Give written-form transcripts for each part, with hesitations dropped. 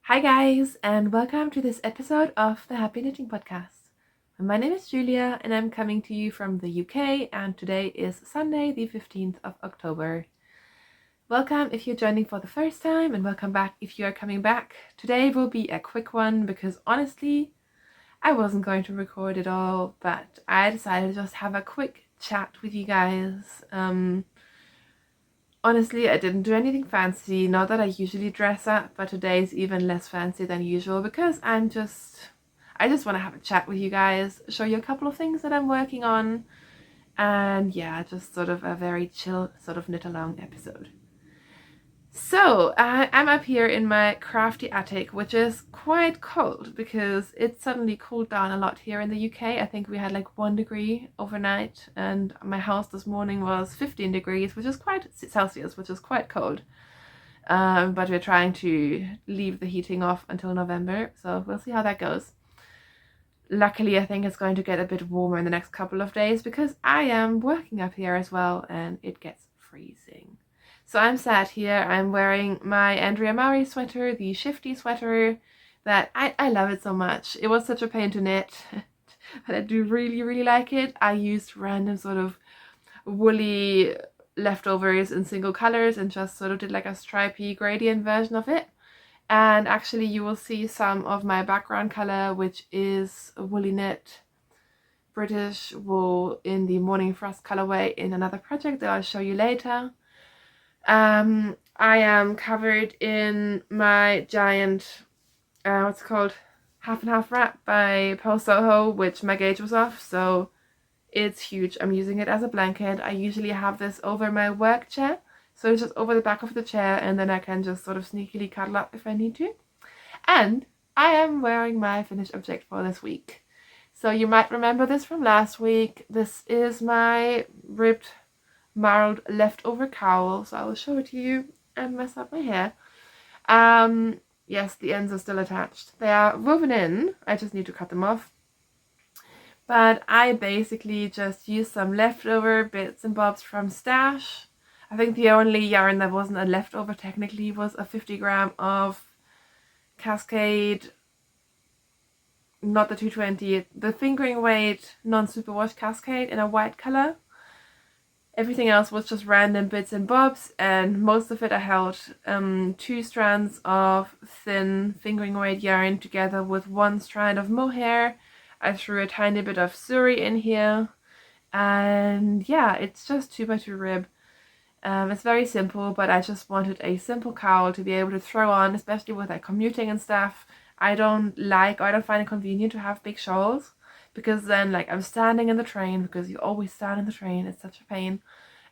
Hi guys, and welcome to this episode of the Happy Knitting Podcast. My name is Julia and I'm coming to you from the UK, and today is Sunday the 15th of October. Welcome if you're joining for the first time, and welcome back if you are coming back. Today will be a quick one because honestly I wasn't going to record it all, but I decided to just have a quick chat with you guys. Honestly, I didn't do anything fancy, not that I usually dress up, but today is even less fancy than usual because I just want to have a chat with you guys, show you a couple of things that I'm working on, and yeah, just sort of a very chill sort of knit along episode. So, I'm up here in my crafty attic, which is quite cold because it suddenly cooled down a lot here in the UK. I think we had like 1 degree overnight, and my house this morning was 15 degrees, which is quite Celsius, which is quite cold. But we're trying to leave the heating off until November, so we'll see how that goes. Luckily, I think it's going to get a bit warmer in the next couple of days because I am working up here as well, and it gets freezing. So I'm sat here, I'm wearing my Andrea Maury sweater, the Shifty sweater, that I love it so much. It was such a pain to knit, but I do really like it. I used random sort of woolly leftovers in single colors and just sort of did like a stripy gradient version of it. And actually you will see some of my background color, which is a woolly knit British wool in the Morning Frost colorway in another project that I'll show you later. I am covered in my giant, what's it called, half and half wrap by Pearl Soho, which my gauge was off, so it's huge. I'm using it as a blanket. I usually have this over my work chair, so it's just over the back of the chair, and then I can just sort of sneakily cuddle up if I need to. And I am wearing my finished object for this week. So you might remember this from last week. This is my ribbed marled leftover cowl, so I will show it to you and mess up my hair. Yes, the ends are still attached. They are woven in, I just need to cut them off. But I basically just used some leftover bits and bobs from stash. I think the only yarn that wasn't a leftover technically was a 50 gram of Cascade, not the 220, the fingering weight non-superwash Cascade in a white color. Everything else was just random bits and bobs, and most of it I held 2 strands of thin fingering weight yarn together with 1 strand of mohair. I threw a tiny bit of Suri in here, and yeah, it's just 2x2 rib. It's very simple, but I just wanted a simple cowl to be able to throw on, especially with like commuting and stuff. I don't find it convenient to have big shawls, because then like I'm standing in the train, because you always stand in the train, it's such a pain,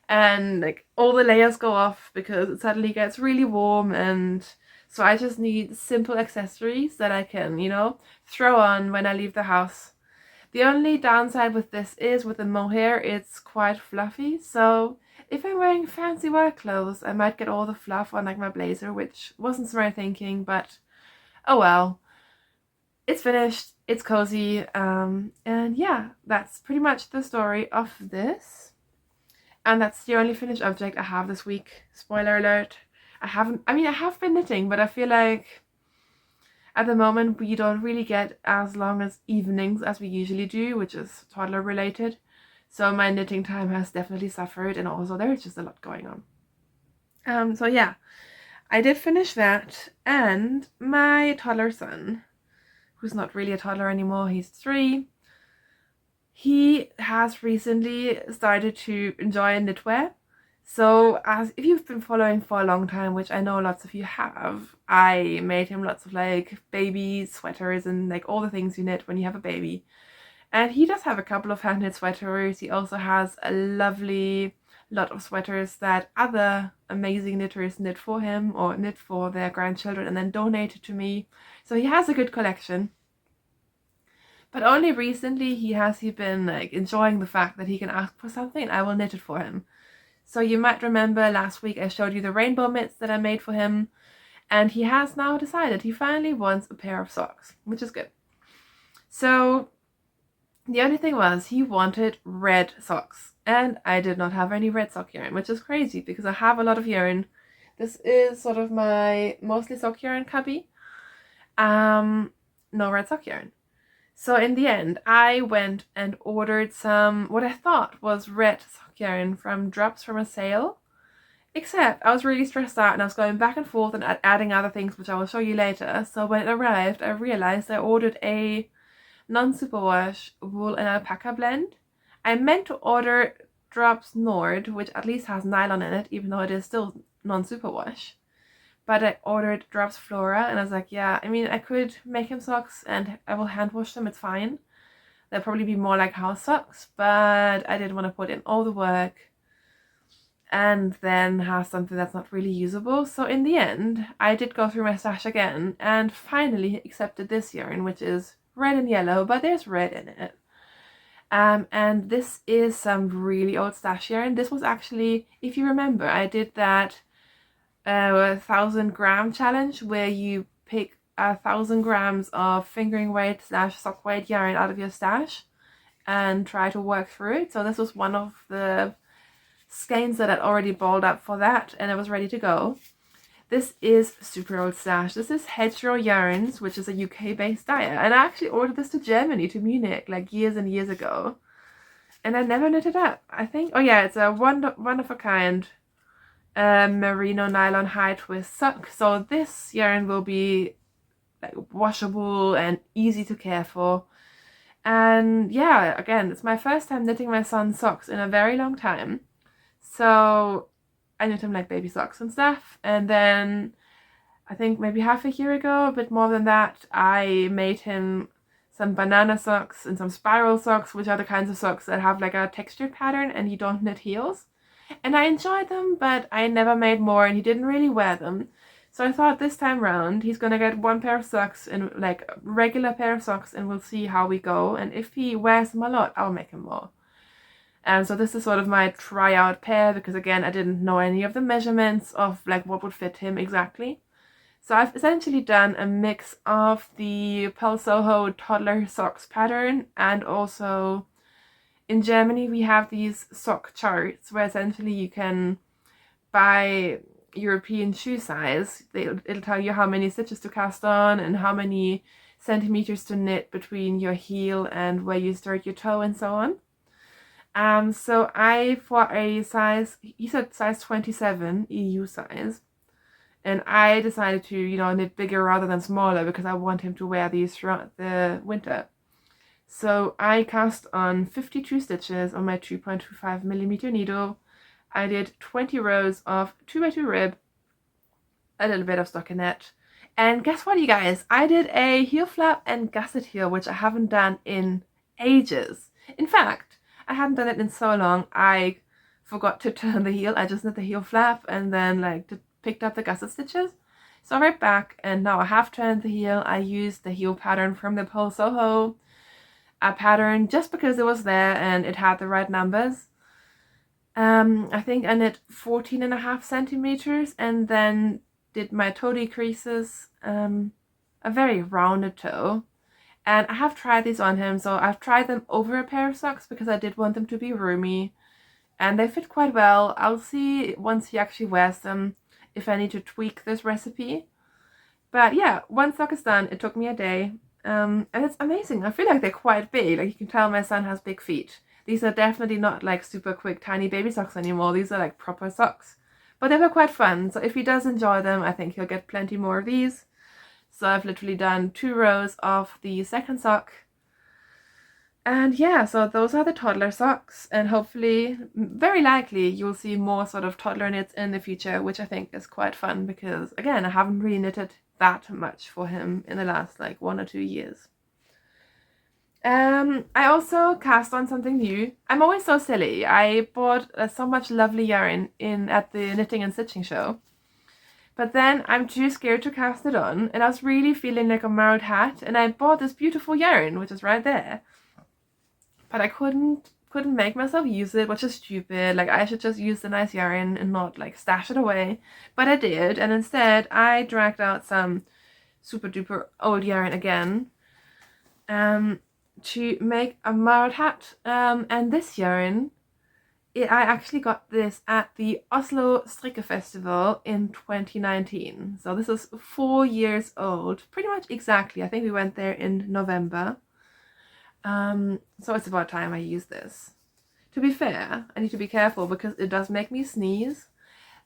and like all the layers go off because it suddenly gets really warm, and so I just need simple accessories that I can, throw on when I leave the house. The only downside with this is with the mohair, it's quite fluffy, so if I'm wearing fancy work clothes, I might get all the fluff on like my blazer, which wasn't smart thinking, but oh well. It's finished, it's cozy, and yeah, that's pretty much the story of this. And that's the only finished object I have this week. Spoiler alert. I have been knitting, but I feel like at the moment we don't really get as long as evenings as we usually do, which is toddler related. So my knitting time has definitely suffered, and also there's just a lot going on. So yeah, I did finish that, and my toddler son, who's not really a toddler anymore, he's 3, he has recently started to enjoy knitwear. So if you've been following for a long time, which I know lots of you have, I made him lots of like baby sweaters and like all the things you knit when you have a baby. And he does have a couple of hand knit sweaters. He also has a lovely lot of sweaters that other amazing knitters knit for him or knit for their grandchildren and then donate it to me. So he has a good collection. But only recently he been like enjoying the fact that he can ask for something and I will knit it for him. So you might remember last week I showed you the rainbow mitts that I made for him, and he has now decided he finally wants a pair of socks, which is good. So the only thing was he wanted red socks, and I did not have any red sock yarn, which is crazy because I have a lot of yarn. This is sort of my mostly sock yarn cubby, No red sock yarn. So in the end, I went and ordered some what I thought was red sock yarn from Drops from a sale. Except I was really stressed out and I was going back and forth and adding other things, which I will show you later. So when it arrived, I realized I ordered a non-superwash wool and alpaca blend. I meant to order Drops Nord, which at least has nylon in it, even though it is still non-superwash. But I ordered Drops Flora and I was like, yeah, I mean, I could make him socks and I will hand wash them, it's fine. They'll probably be more like house socks, but I didn't want to put in all the work and then have something that's not really usable. So in the end, I did go through my stash again and finally accepted this yarn, which is red and yellow, but there's red in it. And this is some really old stash yarn. This was actually, if you remember, I did that 1,000 gram challenge where you pick 1,000 grams of fingering weight / sock weight yarn out of your stash and try to work through it. So this was one of the skeins that I'd already balled up for that and I was ready to go. This is super old stash. This is Hedgerow Yarns, which is a UK based dyer, and I actually ordered this to Germany, to Munich, like years and years ago, and I never knitted up. I think, oh yeah, it's a one of a kind merino nylon high twist sock. So this yarn will be like washable and easy to care for. And yeah, again, it's my first time knitting my son's socks in a very long time. So I knit him like baby socks and stuff. And then I think maybe half a year ago, a bit more than that, I made him some banana socks and some spiral socks, which are the kinds of socks that have like a textured pattern and you don't knit heels. And I enjoyed them, but I never made more and he didn't really wear them. So I thought this time round he's gonna get one pair of socks, and like a regular pair of socks, and we'll see how we go. And if he wears them a lot, I'll make him more. And so this is sort of my tryout pair, because again, I didn't know any of the measurements of like what would fit him exactly. So I've essentially done a mix of the Pel Soho Toddler Socks pattern, and also in Germany we have these sock charts where essentially you can buy European shoe size. It'll tell you how many stitches to cast on and how many centimeters to knit between your heel and where you start your toe and so on. So I, for a size, he said size 27 EU size, and I decided to, you know, knit bigger rather than smaller because I want him to wear these throughout the winter. So I cast on 52 stitches on my 2.25mm needle. I did 20 rows of 2x2 rib, a little bit of stockinette, and guess what, you guys? I did a heel flap and gusset heel, which I haven't done in ages. In fact, I hadn't done it in so long, I forgot to turn the heel. I just knit the heel flap and then like picked up the gusset stitches. So right back, and now I have turned the heel. I used the heel pattern from the Pel Soho pattern just because it was there and it had the right numbers. I think I knit 14.5 centimeters and then did my toe decreases, a very rounded toe. And I have tried these on him, so I've tried them over a pair of socks because I did want them to be roomy. And they fit quite well. I'll see once he actually wears them if I need to tweak this recipe. But yeah, one sock is done. It took me a day. And it's amazing. I feel like they're quite big. Like you can tell my son has big feet. These are definitely not like super quick tiny baby socks anymore. These are like proper socks. But they were quite fun. So if he does enjoy them, I think he'll get plenty more of these. So I've literally done 2 rows of the second sock. And yeah, so those are the toddler socks, and hopefully, very likely, you'll see more sort of toddler knits in the future, which I think is quite fun because, again, I haven't really knitted that much for him in the last like 1 or 2 years. I also cast on something new. I'm always so silly. I bought so much lovely yarn at the Knitting and Stitching show. But then I'm too scared to cast it on, and I was really feeling like a marrowed hat, and I bought this beautiful yarn, which is right there. But I couldn't make myself use it, which is stupid. Like, I should just use the nice yarn and not like stash it away. But I did, and instead I dragged out some super duper old yarn again to make a marrowed hat. And this yarn I actually got this at the Oslo Strikke Festival in 2019. So this is 4 years old, pretty much exactly. I think we went there in November. So it's about time I use this. To be fair, I need to be careful because it does make me sneeze.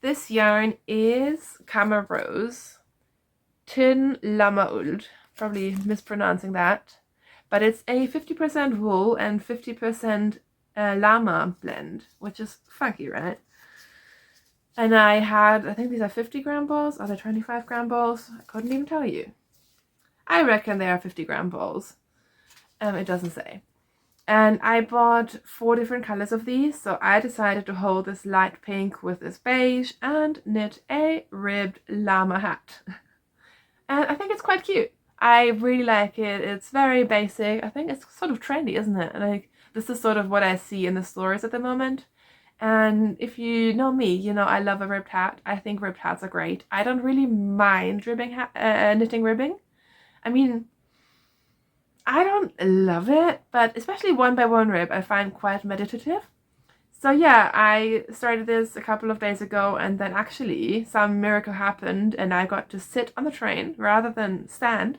This yarn is Kama Rose Tin Lama Uld. Probably mispronouncing that. But it's a 50% wool and 50% llama blend, which is funky, right? And I think these are 50-gram balls. Are they 25-gram balls? I couldn't even tell you. I reckon they are 50-gram balls. It doesn't say. And I bought 4 different colors of these, so I decided to hold this light pink with this beige and knit a ribbed llama hat. And I think it's quite cute. I really like it. It's very basic. I think it's sort of trendy, isn't it? Like, this is sort of what I see in the stores at the moment. And if you know me, you know I love a ribbed hat. I think ribbed hats are great. I don't really mind knitting ribbing. I mean, I don't love it, but especially 1x1 rib I find quite meditative. So yeah, I started this a couple of days ago, and then actually some miracle happened and I got to sit on the train rather than stand.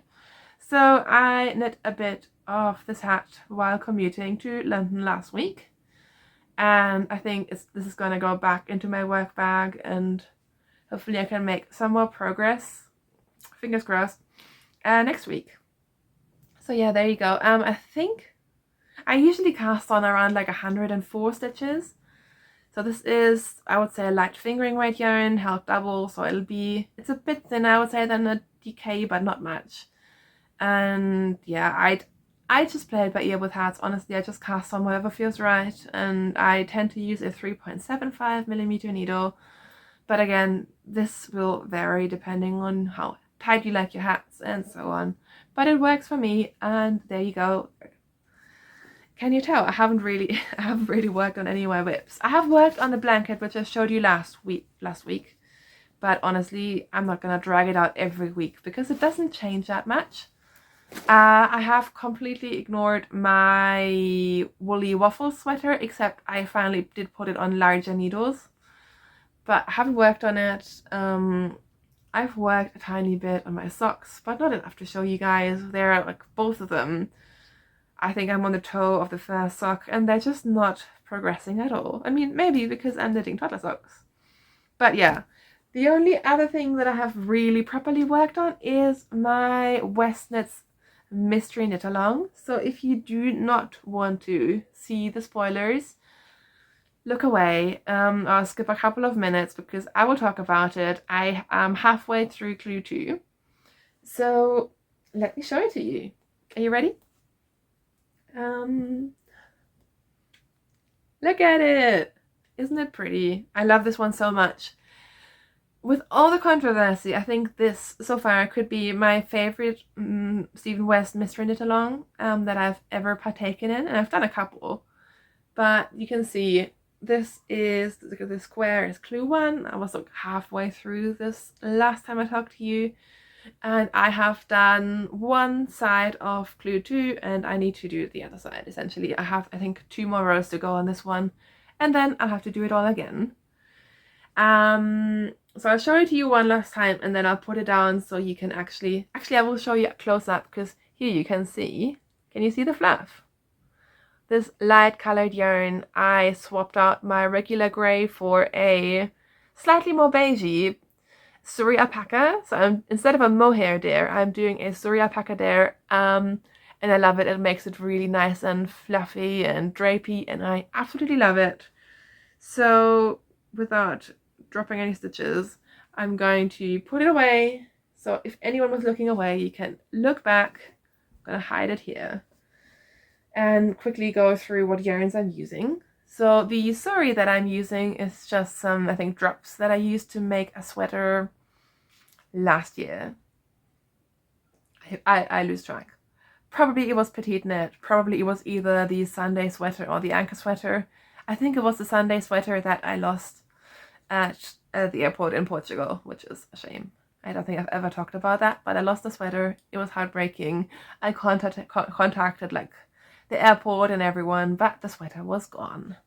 So I knit a bit of this hat while commuting to London last week. And I think this is going to go back into my work bag, and hopefully I can make some more progress, fingers crossed, next week. So yeah, there you go. I think I usually cast on around like 104 stitches. So this is, I would say, a light fingering weight yarn, held double, so it's a bit thinner, I would say, than a DK, but not much. And yeah, I just play it by ear with hats. Honestly, I just cast on whatever feels right, and I tend to use a 3.75mm needle. But again, this will vary depending on how tight you like your hats and so on. But it works for me, and there you go. Can you tell I haven't really worked on any of my whips. I have worked on the blanket, which I showed you last week. But honestly, I'm not gonna drag it out every week because it doesn't change that much. I have completely ignored my woolly waffle sweater, except I finally did put it on larger needles. But I haven't worked on it. I've worked a tiny bit on my socks, but not enough to show you guys. They're like both of them. I think I'm on the toe of the first sock and they're just not progressing at all. I mean, maybe because I'm knitting toddler socks. But yeah, the only other thing that I have really properly worked on is my West Knits Mystery Knit Along. So if you do not want to see the spoilers, look away. I'll skip a couple of minutes because I will talk about it. I am halfway through clue 2. So let me show it to you. Are you ready? Look at it! Isn't it pretty? I love this one so much. With all the controversy, I think this so far could be my favorite Stephen West Mystery Knit Along that I've ever partaken in, and I've done a couple. But you can see this is the square is clue 1. I was like halfway through this last time I talked to you, and I have done one side of clue 2 and I need to do the other side. Essentially, I have, I think, 2 more rows to go on this one, and then I'll have to do it all again. So I'll show it to you one last time and then I'll put it down so you can actually I will show you close up, because here you can see, can you see the fluff? This light colored yarn, I swapped out my regular gray for a slightly more beigey Suri alpaca. So instead of a mohair there, I'm doing a Suri alpaca there, and I love it. It makes it really nice and fluffy and drapey, and I absolutely love it. So without dropping any stitches, I'm going to put it away. So if anyone was looking away, you can look back. I'm gonna hide it here and quickly go through what yarns I'm using. So the Suri that I'm using is just some, I think, drops that I used to make a sweater last year. I lose track. Probably it was petite knit. Probably it was either the Sunday sweater or the anchor sweater. I think it was the Sunday sweater that I lost at the airport in Portugal, which is a shame. I don't think I've ever talked about that, but I lost the sweater. It was heartbreaking. I contacted like the airport and everyone, but the sweater was gone.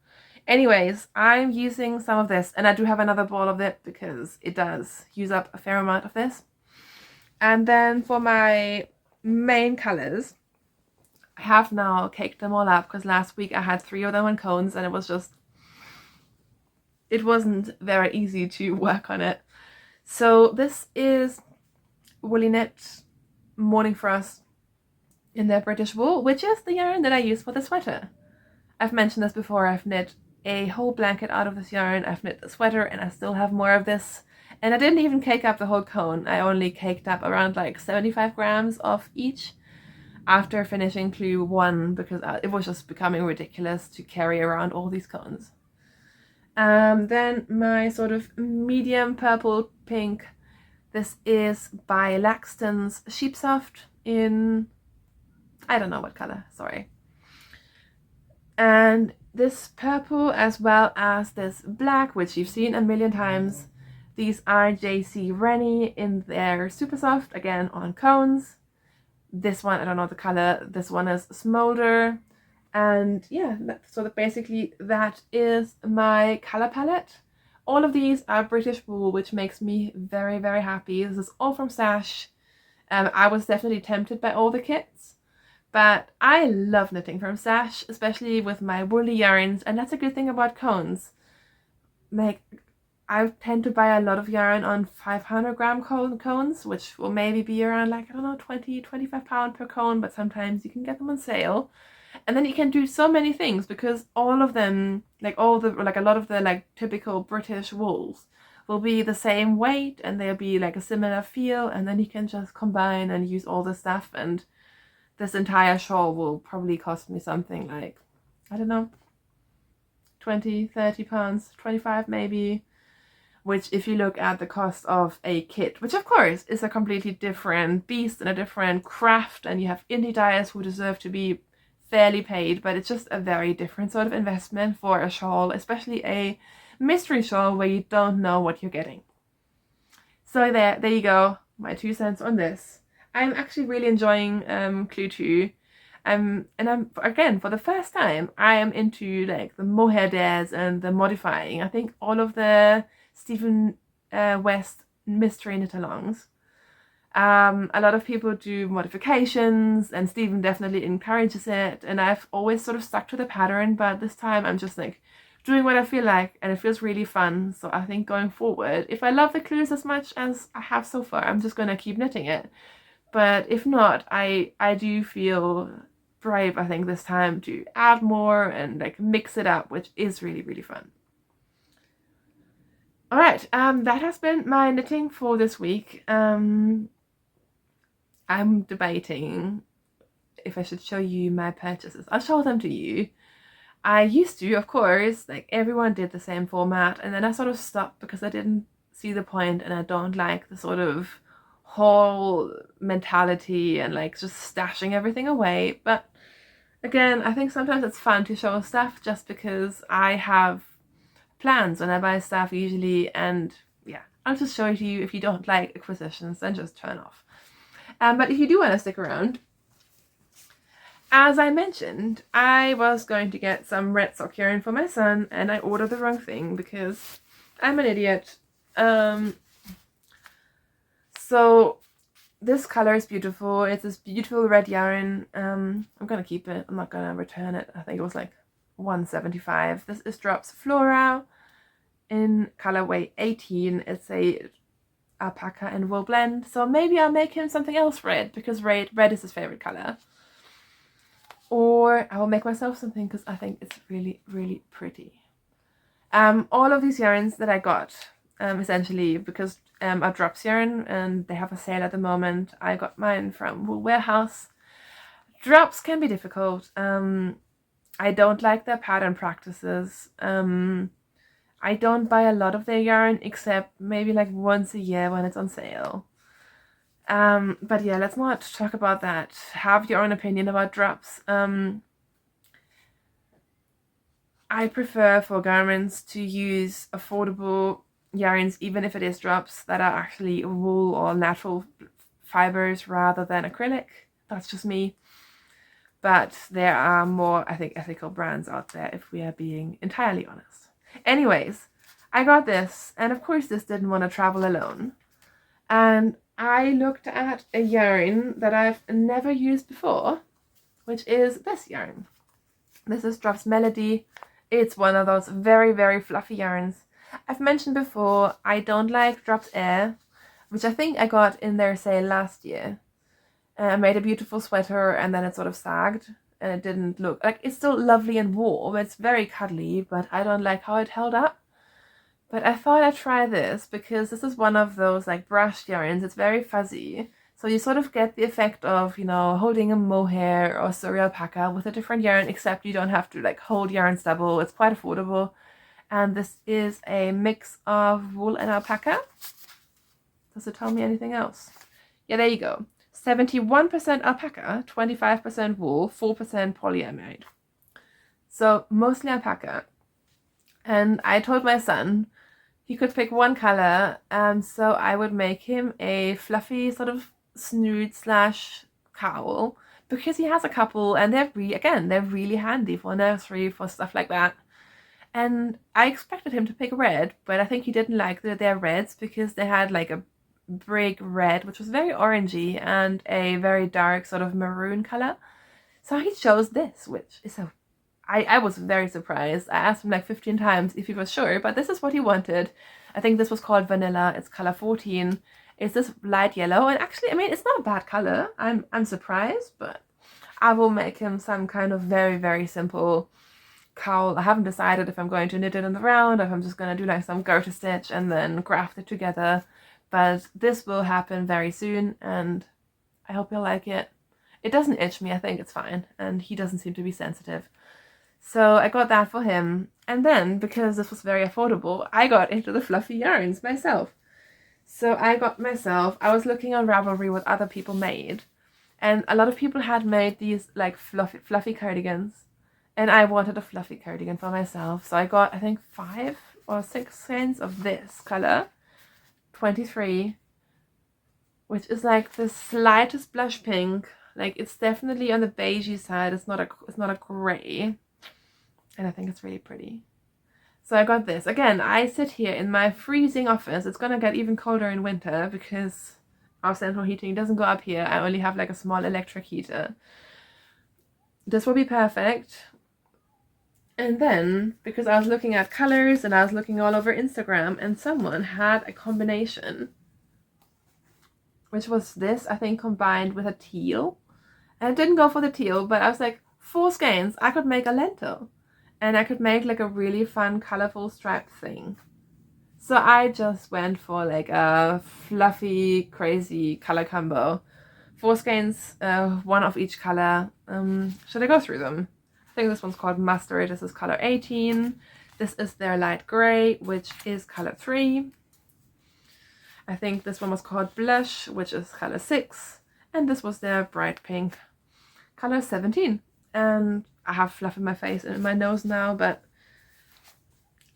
Anyways, I'm using some of this, and I do have another ball of it because it does use up a fair amount of this. And then for my main colors, I have now caked them all up because last week I had 3 of them on cones, and it wasn't very easy to work on it. So this is Woolly Knit Morning Frost in their British wool, which is the yarn that I use for the sweater. I've mentioned this before. I've knit a whole blanket out of this yarn. I've knit the sweater, and I still have more of this. And I didn't even cake up the whole cone. I only caked up around like 75 grams of each after finishing clue 1 because it was just becoming ridiculous to carry around all these cones. Then my sort of medium purple pink. This is by Laxton's Sheepsoft in, I don't know what color, sorry. And this purple as well as this black, which you've seen a million times. These are JC Rennie in their Super Soft, again on cones. This one, I don't know the color, this one is Smolder. And yeah, so basically that is my color palette. All of these are British wool, which makes me very, very happy. This is all from Stash. I was definitely tempted by all the kits, but I love knitting from Stash, especially with my woolly yarns, and that's a good thing about cones. Like, I tend to buy a lot of yarn on 500 gram cones, which will maybe be around like, I don't know, 20-25 pound per cone, but sometimes you can get them on sale. And then you can do so many things because all of them, like a lot of the like typical British wools will be the same weight and they'll be like a similar feel, and then you can just combine and use all the stuff, and this entire shawl will probably cost me something like, I don't know, 20-30 pounds, 25 maybe, which if you look at the cost of a kit, which of course is a completely different beast and a different craft, and you have indie dyers who deserve to be fairly paid, but it's just a very different sort of investment for a shawl, especially a mystery shawl where you don't know what you're getting. So there you go, my 2 cents on this. I'm actually really enjoying Clue 2. And I'm, again, for the first time, I am into like the mohair dares and the modifying. I think all of the Stephen West mystery knit-alongs. A lot of people do modifications, and Stephen definitely encourages it, and I've always sort of stuck to the pattern, but this time I'm just like doing what I feel like, and it feels really fun. So I think going forward, if I love the clues as much as I have so far, I'm just gonna keep knitting it. But if not, I do feel brave, I think, this time to add more and like mix it up, which is really, really fun. Alright, that has been my knitting for this week. I'm debating if I should show you my purchases. I'll show them to you. I used to, of course, like everyone did the same format, and then I sort of stopped because I didn't see the point, and I don't like the sort of haul mentality and like just stashing everything away. But again, I think sometimes it's fun to show stuff just because I have plans when I buy stuff usually, and yeah, I'll just show it to you. If you don't like acquisitions, then just turn off. But if you do want to stick around, as I mentioned, I was going to get some red sock yarn for my son, and I ordered the wrong thing because I'm an idiot. So this color is beautiful. It's this beautiful red yarn. I'm gonna keep it. I'm not gonna return it. I think it was like $1.75. This is Drops Flora in colorway 18. It's a alpaca and wool blend, so maybe I'll make him something else red because red is his favorite color, or I will make myself something because I think it's really, really pretty. All of these yarns that I got, essentially because are Drops yarn and they have a sale at the moment. I got mine from Wool Warehouse. Drops can be difficult. I don't like their pattern practices. I don't buy a lot of their yarn except maybe like once a year when it's on sale. But yeah, let's not talk about that. Have your own opinion about Drops. I prefer for garments to use affordable yarns, even if it is Drops that are actually wool or natural fibers rather than acrylic. That's just me. But there are more, I think, ethical brands out there, if we are being entirely honest. Anyways, I got this, and of course this didn't want to travel alone. And I looked at a yarn that I've never used before, which is this yarn. This is Drops Melody. It's one of those very, very fluffy yarns. I've mentioned before, I don't like Drops Air, which I think I got in their sale last year. I made a beautiful sweater and then it sort of sagged and it didn't look like, it's still lovely and warm. It's very cuddly, but I don't like how it held up. But I thought I'd try this because this is one of those like brushed yarns. It's very fuzzy. So you sort of get the effect of, you know, holding a mohair or Suri alpaca with a different yarn, except you don't have to like hold yarns double. It's quite affordable. And this is a mix of wool and alpaca. Does it tell me anything else? Yeah, there you go. 71% alpaca, 25% wool, 4% polyamide. So mostly alpaca. And I told my son he could pick one color, and so I would make him a fluffy sort of snood / cowl, because he has a couple and they're really handy for nursery, for stuff like that. And I expected him to pick red, but I think he didn't like their reds because they had like a brick red, which was very orangey, and a very dark sort of maroon color. So he chose this, which is I was very surprised. I asked him like 15 times if he was sure, but this is what he wanted. I think this was called Vanilla. It's color 14. It's this light yellow, and actually, I mean, it's not a bad color. I'm surprised, but I will make him some kind of very, very simple cowl. I haven't decided if I'm going to knit it in the round, or if I'm just going to do like some garter stitch and then graft it together. But this will happen very soon, and I hope you'll like it. It doesn't itch me. I think it's fine, and he doesn't seem to be sensitive. So I got that for him. And then, because this was very affordable, I got into the fluffy yarns myself. So I was looking on Ravelry what other people made. And a lot of people had made these like fluffy cardigans. And I wanted a fluffy cardigan for myself. So I got, I think, 5 or 6 skeins of this color. 23. Which is like the slightest blush pink. Like, it's definitely on the beigey side. It's not a grey. And I think it's really pretty. So I got this. Again, I sit here in my freezing office. It's gonna get even colder in winter because our central heating doesn't go up here. I only have like a small electric heater. This will be perfect. And then, because I was looking at colors and I was looking all over Instagram, and someone had a combination, which was this, I think, combined with a teal. And I didn't go for the teal, but I was like, 4 skeins, I could make a lentil. And I could make like a really fun, colorful striped thing. So I just went for like a fluffy, crazy color combo. 4 skeins, 1 of each color. Should I go through them? I think this one's called Mustard. This is color 18. This is their light gray, which is color 3. I think this one was called Blush, which is color 6. And this was their bright pink, color 17. And I have fluff in my face and in my nose now, but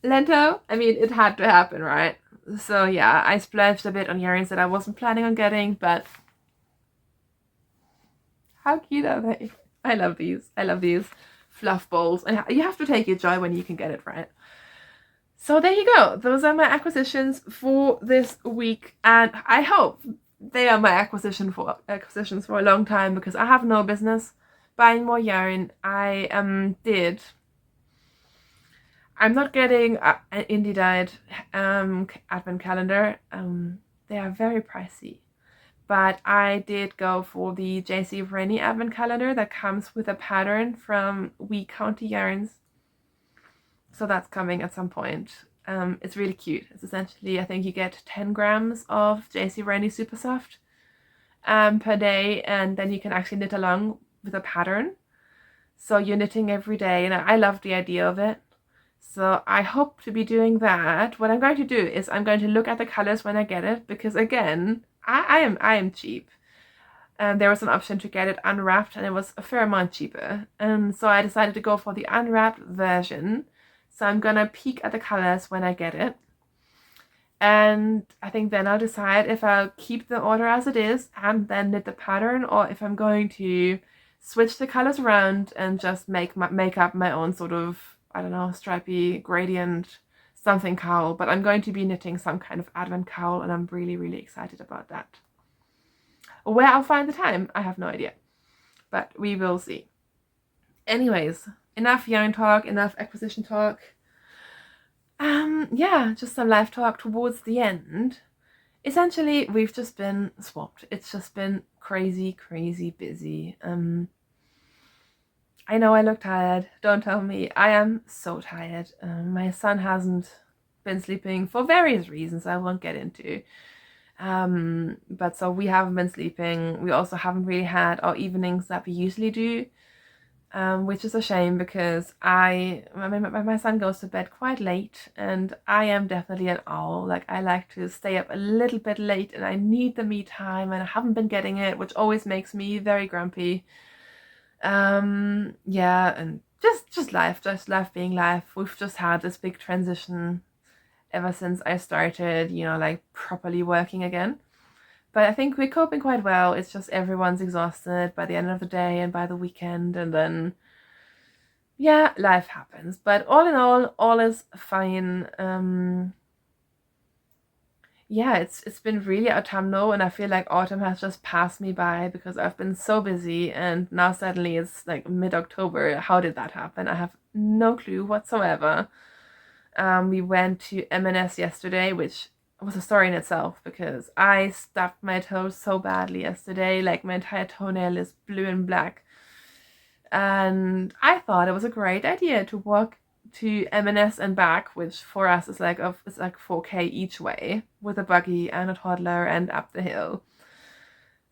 Lento, I mean, it had to happen, right? So yeah, I splurged a bit on yarns that I wasn't planning on getting, but how cute are they? I love these. I love these fluff balls. And you have to take your joy when you can get it, right? So there you go. Those are my acquisitions for this week, and I hope they are my acquisitions for a long time, because I have no business buying more yarn. I'm not getting an indie dyed advent calendar. They are very pricey. But I did go for the JC Rennie advent calendar that comes with a pattern from We County Yarns. So that's coming at some point. It's really cute. It's essentially, I think you get 10 grams of JC Rennie Super Soft per day, and then you can actually knit along with a pattern. So you're knitting every day, and I love the idea of it. So I hope to be doing that. What I'm going to do is I'm going to look at the colors when I get it, because again, I am cheap. And there was an option to get it unwrapped, and it was a fair amount cheaper. And so I decided to go for the unwrapped version. So I'm gonna peek at the colors when I get it. And I think then I'll decide if I'll keep the order as it is and then knit the pattern, or if I'm going to switch the colors around and just make up my own sort of, I don't know, stripy gradient something cowl. But I'm going to be knitting some kind of advent cowl, and I'm really, really excited about that. Where I'll find the time, I have no idea, but we will see. Anyways, enough yarn talk, enough acquisition talk. Yeah, just some life talk towards the end. Essentially, we've just been swamped. It's just been crazy, crazy busy. I know I look tired. Don't tell me. I am so tired. My son hasn't been sleeping for various reasons I won't get into. But so we haven't been sleeping. We also haven't really had our evenings that we usually do. Which is a shame because my son goes to bed quite late, and I am definitely an owl. Like, I like to stay up a little bit late, and I need the me time, and I haven't been getting it, which always makes me very grumpy. Yeah, and just life being life. We've just had this big transition ever since I started, like properly working again. But I think we're coping quite well. It's just everyone's exhausted by the end of the day and by the weekend, and then, yeah, life happens. But all in all is fine. Yeah, it's been really autumnal, and I feel like autumn has just passed me by because I've been so busy, and now suddenly it's like mid-October. How did that happen? I have no clue whatsoever. We went to M&S yesterday, which was a story in itself because I stubbed my toes so badly yesterday. Like, my entire toenail is blue and black. And I thought it was a great idea to walk to M&S and back, which for us is like 4K each way, with a buggy and a toddler and up the hill.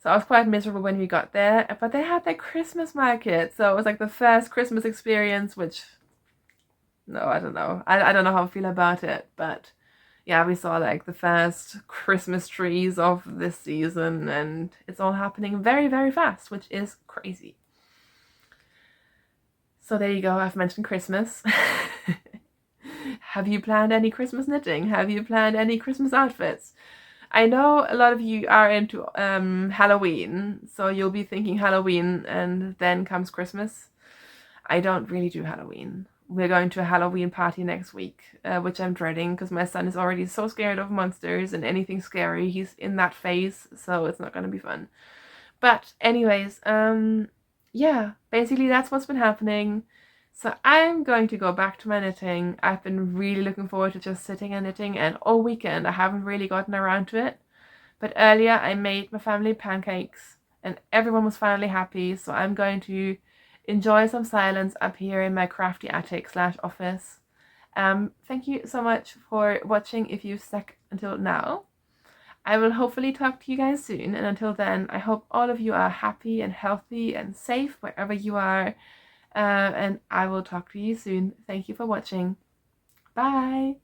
So I was quite miserable when we got there, but they had their Christmas market, so it was like the first Christmas experience, which, no, I don't know. I don't know how I feel about it, but yeah, we saw like the first Christmas trees of this season, and it's all happening very, very fast, which is crazy. So there you go, I've mentioned Christmas. Have you planned any Christmas knitting? Have you planned any Christmas outfits? I know a lot of you are into Halloween, so you'll be thinking Halloween and then comes Christmas. I don't really do Halloween. We're going to a Halloween party next week, which I'm dreading because my son is already so scared of monsters and anything scary. He's in that phase, so it's not going to be fun. But anyways, yeah, basically that's what's been happening. So I'm going to go back to my knitting. I've been really looking forward to just sitting and knitting, and all weekend I haven't really gotten around to it. But earlier I made my family pancakes and everyone was finally happy, so I'm going to enjoy some silence up here in my crafty attic / office. Thank you so much for watching if you've stuck until now. I will hopefully talk to you guys soon, and until then, I hope all of you are happy and healthy and safe wherever you are, and I will talk to you soon. Thank you for watching. Bye!